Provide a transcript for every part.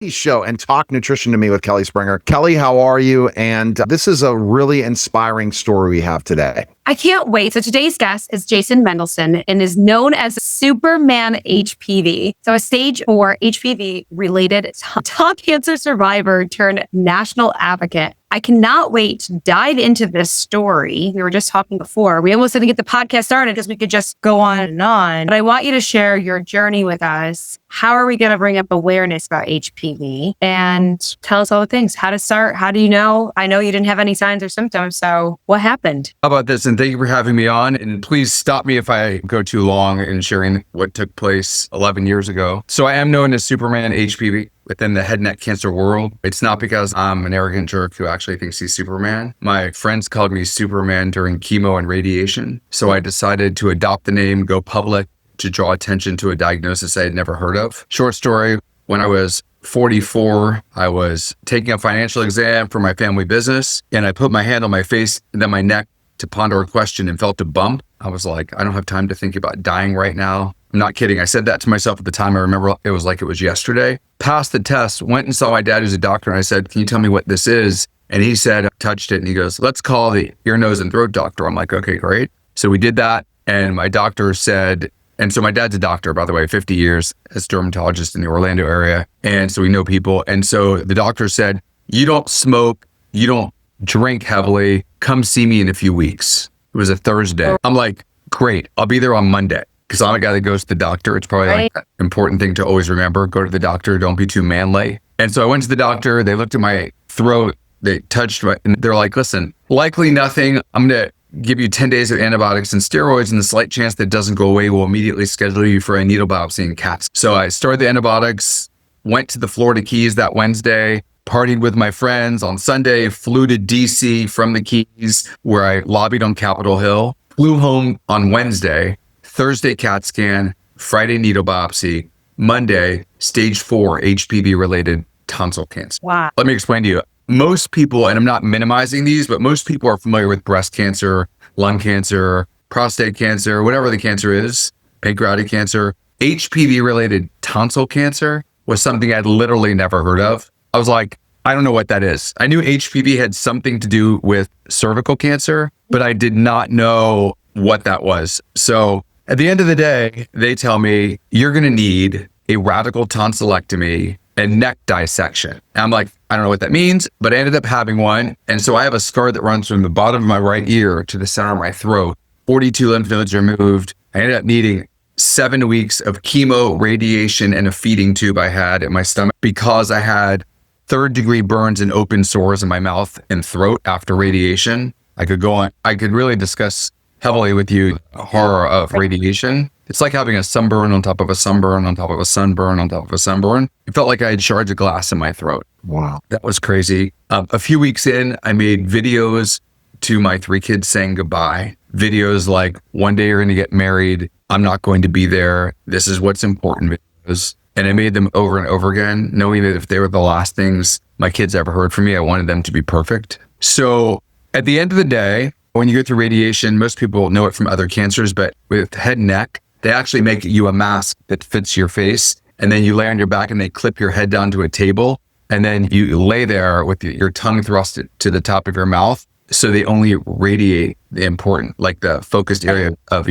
show and talk nutrition to me with Kelly Springer. Kelly, how are you? And this is a really inspiring story we have today. I can't wait. So today's guest is Jason Mendelsohn and is known as Superman HPV. So a stage 4 HPV-related tongue cancer survivor turned national advocate. I cannot wait to dive into this story. We were just talking before. We almost didn't get the podcast started because we could just go on and on. But I want you to share your journey with us. How are we going to bring up awareness about HPV? And tell us all the things. How to start? How do you know? I know you didn't have any signs or symptoms. So what happened? How about this? And thank you for having me on. And please stop me if I go too long in sharing what took place 11 years ago. So I am known as Superman HPV within the head and neck cancer world. It's not because I'm an arrogant jerk who actually thinks he's Superman. My friends called me Superman during chemo and radiation. So I decided to adopt the name, go public to draw attention to a diagnosis I had never heard of. Short story, when I was 44, I was taking a financial exam for my family business, and I put my hand on my face and then my neck to ponder a question and felt a bump. I was like, I don't have time to think about dying right now. I'm not kidding. I said that to myself at the time. I remember it was like it was yesterday. Passed the test, went and saw my dad who's a doctor, and I said, can you tell me what this is? And he said, touched it, and he goes, let's call the ear, nose, and throat doctor. I'm like, okay, great. So we did that, and my doctor said, and so my dad's a doctor, by the way, 50 years as dermatologist in the Orlando area. And so we know people. And so the doctor said, you don't smoke, you don't drink heavily, come see me in a few weeks. It was a Thursday. I'm like, great, I'll be there on Monday. Because I'm a guy that goes to the doctor. It's probably like an important thing to always remember. Go to the doctor, don't be too manly. And so I went to the doctor, they looked at my throat, they touched my, and they're like, listen, likely nothing. I'm gonna give you 10 days of antibiotics and steroids, and the slight chance that doesn't go away, we'll immediately schedule you for a needle biopsy in cats. So I started the antibiotics, went to the Florida Keys that Wednesday, partied with my friends on Sunday, flew to DC from the Keys where I lobbied on Capitol Hill, flew home on Wednesday, Thursday CAT scan, Friday needle biopsy, Monday stage 4 HPV-related tonsil cancer. Wow. Let me explain to you. Most people, and I'm not minimizing these, but most people are familiar with breast cancer, lung cancer, prostate cancer, whatever the cancer is, pancreatic cancer. HPV-related tonsil cancer was something I'd literally never heard of. I was like, I don't know what that is. I knew HPV had something to do with cervical cancer, but I did not know what that was. So at the end of the day, they tell me, you're going to need a radical tonsillectomy and neck dissection. And I'm like, I don't know what that means, but I ended up having one. And so I have a scar that runs from the bottom of my right ear to the center of my throat, 42 lymph nodes removed. I ended up needing 7 weeks of chemo, radiation, and a feeding tube I had in my stomach because I had 3rd-degree burns and open sores in my mouth and throat after radiation. I could go on, I could really discuss heavily with you the horror of radiation. It's like having a sunburn on top of a sunburn on top of a sunburn on top of a sunburn. It felt like I had shards of glass in my throat. Wow. That was crazy. A few weeks in, I made videos to my 3 kids saying goodbye. Videos like, one day you're going to get married. I'm not going to be there. This is what's important. Videos. And I made them over and over again, knowing that if they were the last things my kids ever heard from me, I wanted them to be perfect. So at the end of the day, when you go through radiation, most people know it from other cancers, but with head and neck, they actually make you a mask that fits your face. And then you lay on your back and they clip your head down to a table. And then you lay there with your tongue thrust to the top of your mouth. So they only radiate the important, like the focused area of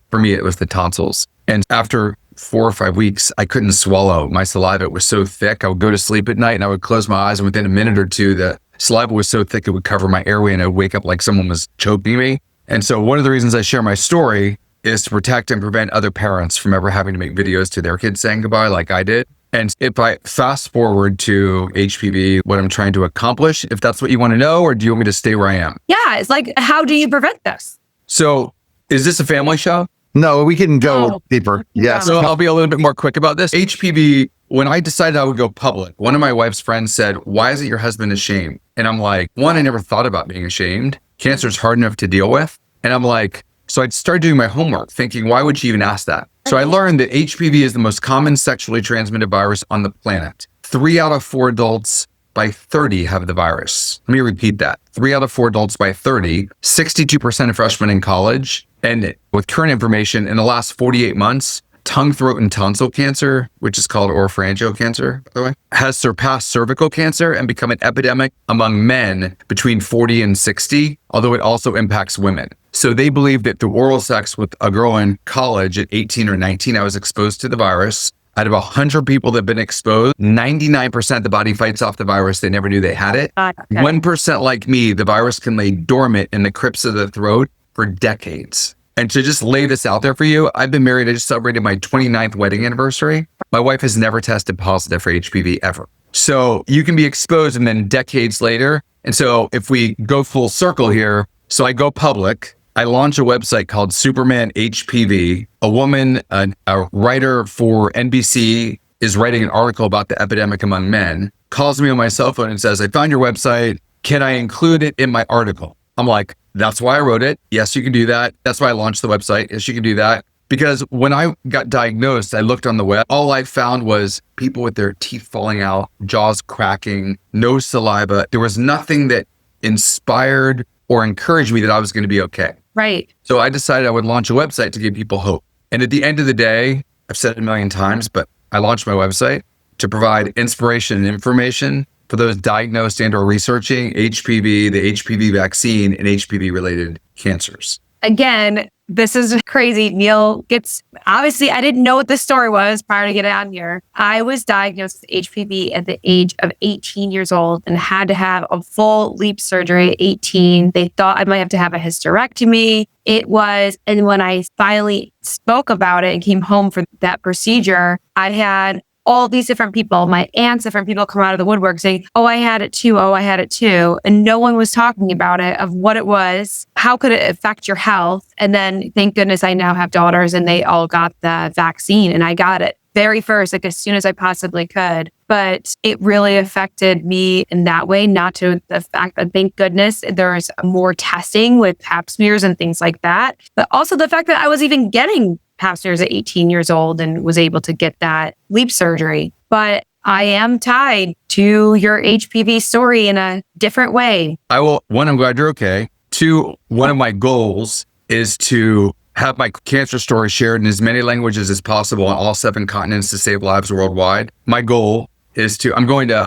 for me, it was the tonsils. And after 4 or 5 weeks, I couldn't swallow. My saliva was so thick. I would go to sleep at night and I would close my eyes, and within a minute or two, the saliva was so thick it would cover my airway, and I would wake up like someone was choking me. And so one of the reasons I share my story is to protect and prevent other parents from ever having to make videos to their kids saying goodbye like I did. And if I fast forward to HPV, what I'm trying to accomplish, if that's what you want to know, or do you want me to stay where I am? Yeah, it's like, how do you prevent this? So is this a family show? No, we can go deeper. Yes. So I'll be a little bit more quick about this. HPV, when I decided I would go public, one of my wife's friends said, why isn't your husband ashamed? And I'm like, one, I never thought about being ashamed. Cancer is hard enough to deal with. And I'm like, so I started doing my homework thinking, why would she even ask that? So I learned that HPV is the most common sexually transmitted virus on the planet. 3 out of 4 adults by 30 have the virus. Let me repeat that. 3 out of 4 adults by 30, 62% of freshmen in college. And with current information, in the last 48 months, tongue, throat, and tonsil cancer, which is called oropharyngeal cancer, by the way, has surpassed cervical cancer and become an epidemic among men between 40 and 60, although it also impacts women. So they believe that through oral sex with a girl in college at 18 or 19, I was exposed to the virus. Out of 100 people that have been exposed, 99% the body fights off the virus. They never knew they had it. Okay. 1% like me, the virus can lay dormant in the crypts of the throat for decades. And to just lay this out there for you, I've been married. I just celebrated my 29th wedding anniversary. My wife has never tested positive for HPV ever. So you can be exposed and then decades later. And so if we go full circle here, so I go public, I launch a website called Superman HPV. A woman, a writer for NBC, is writing an article about the epidemic among men, calls me on my cell phone and says, I found your website. Can I include it in my article? I'm like, that's why I wrote it. Yes, you can do that. That's why I launched the website. Yes, you can do that. Because when I got diagnosed, I looked on the web. All I found was people with their teeth falling out, jaws cracking, no saliva. There was nothing that inspired or encouraged me that I was going to be okay. Right. So I decided I would launch a website to give people hope. And at the end of the day, I've said it a million times, but I launched my website to provide inspiration and information for those diagnosed and or researching HPV, the HPV vaccine, and HPV-related cancers. Again, this is crazy. Neil gets, obviously, I didn't know what this story was prior to getting on here. I was diagnosed with HPV at the age of 18 years old and had to have a full LEEP surgery at 18. They thought I might have to have a hysterectomy. It was, and when I finally spoke about it and came home for that procedure, I had all these different people, my aunts, different people come out of the woodwork saying, oh, I had it too. Oh, I had it too. And no one was talking about it, of what it was, how could it affect your health? And then thank goodness I now have daughters and they all got the vaccine and I got it very first, like as soon as I possibly could. But it really affected me in that way, not to the fact that thank goodness there's more testing with pap smears and things like that, but also the fact that I was even getting pap smears at 18 years old and was able to get that LEEP surgery. But I am tied to your HPV story in a different way. One, I'm glad you're okay. Two, one of my goals is to have my cancer story shared in as many languages as possible on all 7 continents to save lives worldwide. My goal is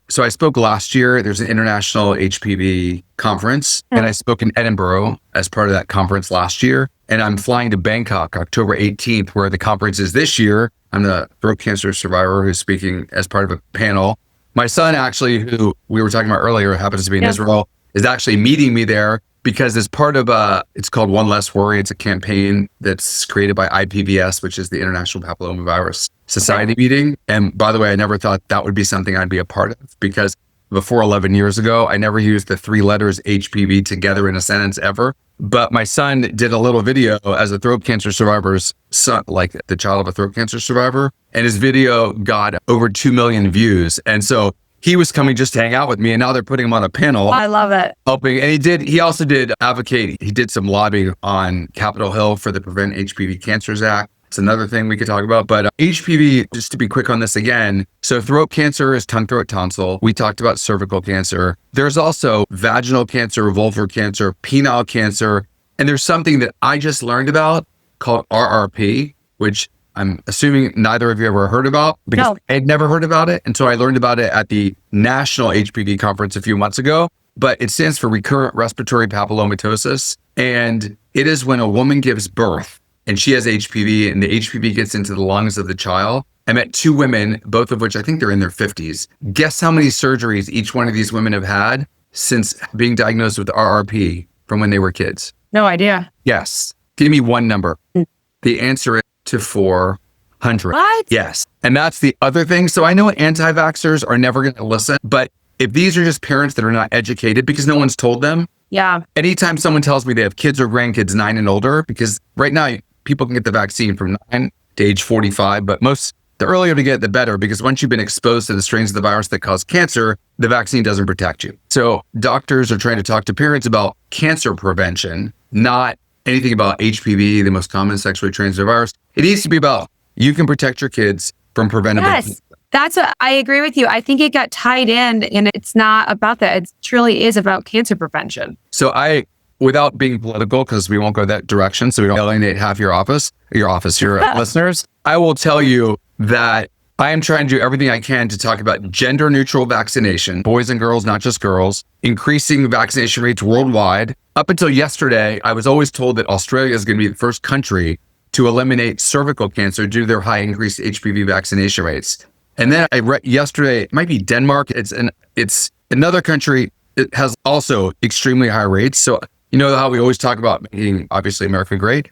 so I spoke last year. There's an international HPV conference, and I spoke in Edinburgh as part of that conference last year. And I'm flying to Bangkok October 18th, where the conference is this year. I'm the throat cancer survivor who's speaking as part of a panel. My son, actually, who we were talking about earlier, happens to be in Israel, is actually meeting me there because as part of it's called One Less Worry. It's a campaign that's created by IPVS, which is the International Papillomavirus Society meeting. And by the way, I never thought that would be something I'd be a part of because before 11 years ago, I never used the 3 letters HPV together in a sentence ever. But my son did a little video as a throat cancer survivor's son, like the child of a throat cancer survivor. And his video got over 2 million views. And so he was coming just to hang out with me. And now they're putting him on a panel. I love it. Helping. And he also did advocate. He did some lobbying on Capitol Hill for the Prevent HPV Cancers Act. It's another thing we could talk about. But HPV, just to be quick on this again. So throat cancer is tongue, throat, tonsil. We talked about cervical cancer. There's also vaginal cancer, vulvar cancer, penile cancer. And there's something that I just learned about called RRP, which I'm assuming neither of you ever heard about because No. I'd never heard about it. And so I learned about it at the National HPV Conference a few months ago. But it stands for recurrent respiratory papillomatosis. And it is when a woman gives birth and she has HPV and the HPV gets into the lungs of the child. I met 2 women, both of which I think they're in their 50s. Guess how many surgeries each one of these women have had since being diagnosed with RRP from when they were kids? No idea. Yes. Give me one number. The answer is to 400. What? Yes. And that's the other thing. So I know anti-vaxxers are never going to listen, but if these are just parents that are not educated because no one's told them, Yeah. anytime someone tells me they have kids or grandkids 9 and older, because right now people can get the vaccine from 9 to age 45, but the earlier to get, the better, because once you've been exposed to the strains of the virus that cause cancer, the vaccine doesn't protect you. So doctors are trying to talk to parents about cancer prevention, not anything about HPV, the most common sexually transmitted virus. It needs to be about you can protect your kids from preventable. Yes. That's what I agree with you. I think it got tied in and it's not about that. It truly is about cancer prevention. So without being political, because we won't go that direction, so we don't alienate half your listeners, I will tell you that I am trying to do everything I can to talk about gender neutral vaccination, boys and girls, not just girls, increasing vaccination rates worldwide. Up until yesterday, I was always told that Australia is going to be the first country to eliminate cervical cancer due to their high increased HPV vaccination rates. And then I read yesterday, it might be Denmark. It's another country. It has also extremely high rates. So you know how we always talk about making obviously America great,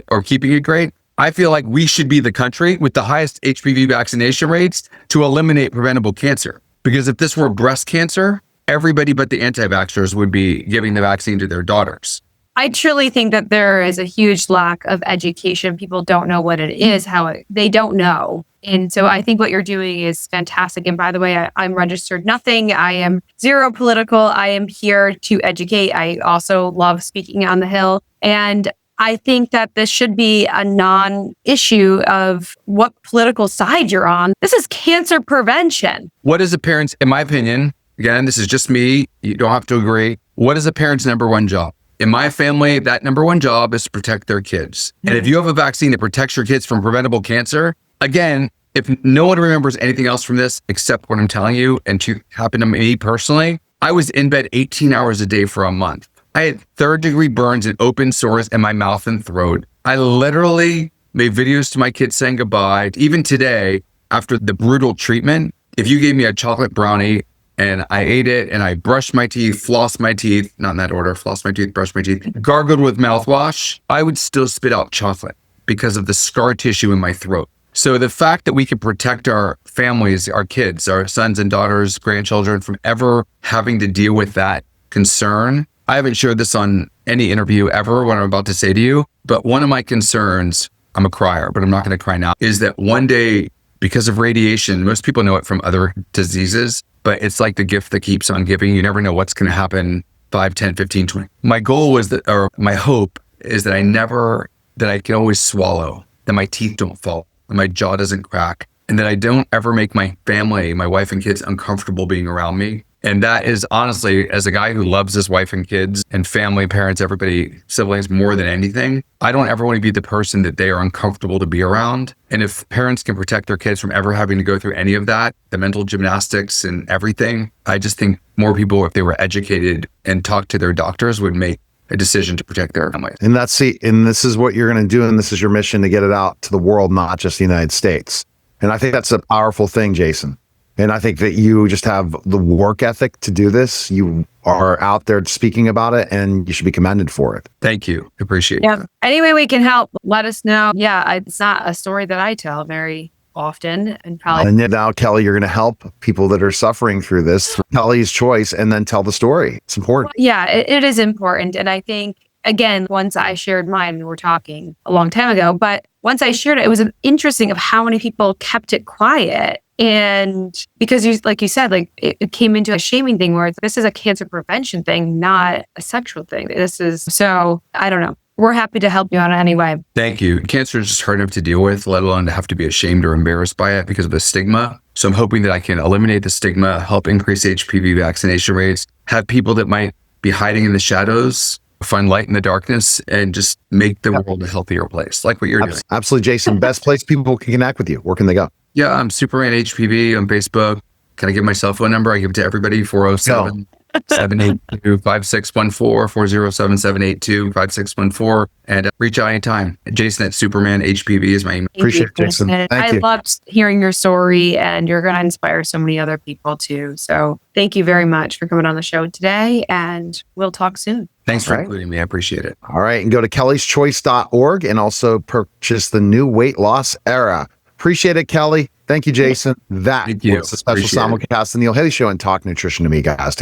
or keeping it great. I feel like we should be the country with the highest HPV vaccination rates to eliminate preventable cancer. Because if this were breast cancer, everybody but the anti-vaxxers would be giving the vaccine to their daughters. I truly think that there is a huge lack of education. People don't know what it is, they don't know. And so I think what you're doing is fantastic. And by the way, I'm registered nothing. I am zero political. I am here to educate. I also love speaking on the Hill. And I think that this should be a non-issue of what political side you're on. This is cancer prevention. What is a parent's, in my opinion, again, this is just me, you don't have to agree. What is a parent's number one job? In my family, that number one job is to protect their kids. And if you have a vaccine that protects your kids from preventable cancer, again, if no one remembers anything else from this except what I'm telling you, and to happen to me personally, I was in bed 18 hours a day for a month. I had third-degree burns and open sores in my mouth and throat. I literally made videos to my kids saying goodbye. Even today, after the brutal treatment, if you gave me a chocolate brownie and I ate it and I brushed my teeth, flossed my teeth, not in that order, flossed my teeth, brushed my teeth, gargled with mouthwash, I would still spit out chocolate because of the scar tissue in my throat. So the fact that we can protect our families, our kids, our sons and daughters, grandchildren from ever having to deal with that concern. I haven't shared this on any interview ever, what I'm about to say to you, but one of my concerns, I'm a crier, but I'm not going to cry now, is that one day, because of radiation, most people know it from other diseases, but it's like the gift that keeps on giving. You never know what's going to happen 5, 10, 15, 20. My goal was that, or my hope is that I can always swallow, that my teeth don't fall, that my jaw doesn't crack, and that I don't ever make my family, my wife and kids uncomfortable being around me. And that is honestly, as a guy who loves his wife and kids and family, parents, everybody, siblings more than anything, I don't ever want to be the person that they are uncomfortable to be around. And if parents can protect their kids from ever having to go through any of that, the mental gymnastics and everything, I just think more people, if they were educated and talked to their doctors, would make a decision to protect their family. And this is what you're going to do. And this is your mission to get it out to the world, not just the United States. And I think that's a powerful thing, Jason. And I think that you just have the work ethic to do this. You are out there speaking about it and you should be commended for it. Thank you. Appreciate Yeah. it. Any way we can help, let us know. Yeah, it's not a story that I tell very often and probably. And now, Kelly, you're going to help people that are suffering through this. Kelly's choice, and then tell the story. It's important. Yeah, it is important. And I think, again, once I shared mine, we were talking a long time ago, but once I shared it, it was interesting of how many people kept it quiet. And because like you said, like it came into a shaming thing where this is a cancer prevention thing, not a sexual thing. So I don't know. We're happy to help you out anyway. Thank you. Cancer is just hard enough to deal with, let alone to have to be ashamed or embarrassed by it because of the stigma. So I'm hoping that I can eliminate the stigma, help increase HPV vaccination rates, have people that might be hiding in the shadows find light in the darkness, and just make the world a healthier place, like what you're doing. Absolutely, Jason. Best place people can connect with you. Where can they go? Yeah, I'm Superman HPV on Facebook. Can I give my cell phone number? I give it to everybody, 407 782 5614, 407 782 5614. And reach out anytime. Jason at Superman HPV is my email. Appreciate it, Jason. Thank I you. loved hearing your story, and you're going to inspire so many other people too. So thank you very much for coming on the show today, and we'll talk soon. Thanks for including me. I appreciate it. All right. And go to kellyschoice.org and also purchase the new Weight Loss Era. Appreciate it, Kelly. Thank you, Jason. That Thank you. was a special Appreciate it. simulcast of the Neil Haley Show and Talk Nutrition to Me, guys.